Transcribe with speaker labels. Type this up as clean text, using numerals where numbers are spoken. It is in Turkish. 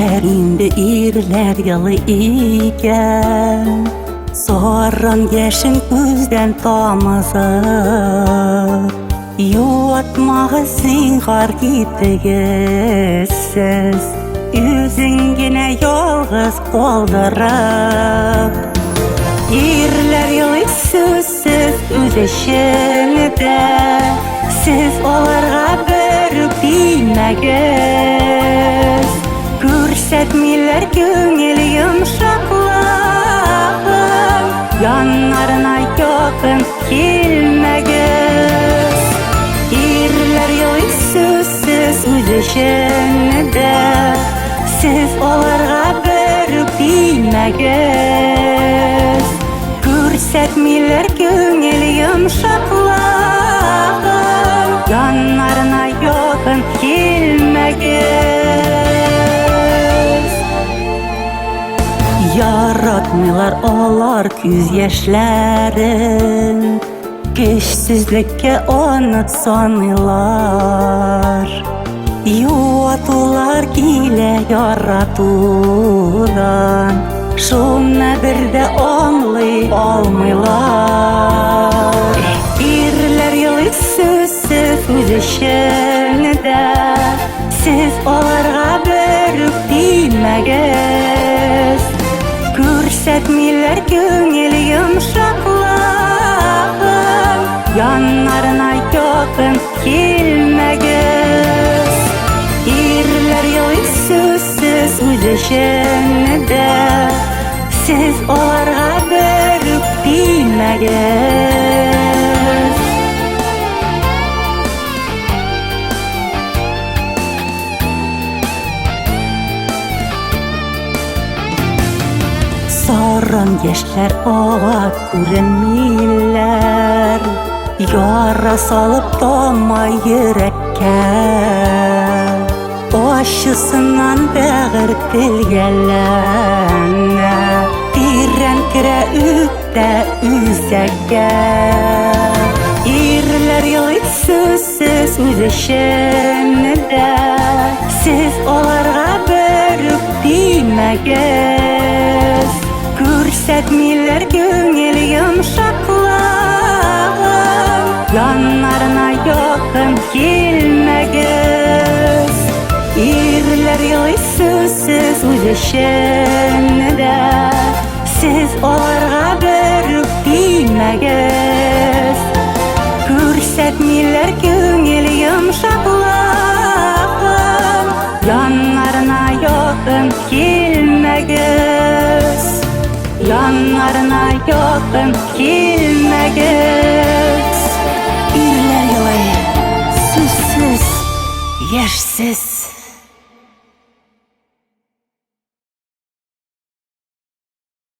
Speaker 1: Gözlerinde irler yalı iken, soğaran yaşın gözden tamazı. Yuvatmağı zinhar gittigesiz, yüzüngine yalğız qoldurab. İrler yılı sözsüz üzüşünde, siz olarga börüp bilmegiz. Görsetmiler göngül yumşaklığın, yanlarına yakın kelmegiz. İrler yılı sözsüz üzüşünde, siz olarga börüp bilmegiz. Görsetmiler göngül yumşaklığın, yanlarına yakın kelmegiz. Yaratmılar olar küz yaşların, güçsüzlükке onu sanılar. Yuvatılar ile yaratudan, şuna bir de anlay almılar. İrler yılı sözsüz üzüşünde, siz olarga börüp bilmegiz. Görsetmiler göngül yumşaklığın, yanlarına yakın kelmegiz. İrler yılı sözsüz üzüşünde, siz olarga börüp bilmegiz. Soran yaşlar ağa görünmeyler, yara salıp damay yürekке. Başısından bağır dilgelenle, diren kire üpte üzege. İrler yılı sözsüz üzüşünde, siz olarga börüp bilmegiz. Görsetmiler göngül yumşaklığın, yanlarına yakın kelmegiz. İrler yılı sözsüz üzüşünde, siz olarga börüp bilmegiz. Görsetmiler göngül yumşaklığın, yanlarına yakın kelmegiz. Yanlarına yakın kelmegiz. İrler yılı sözsüz, yaşsız.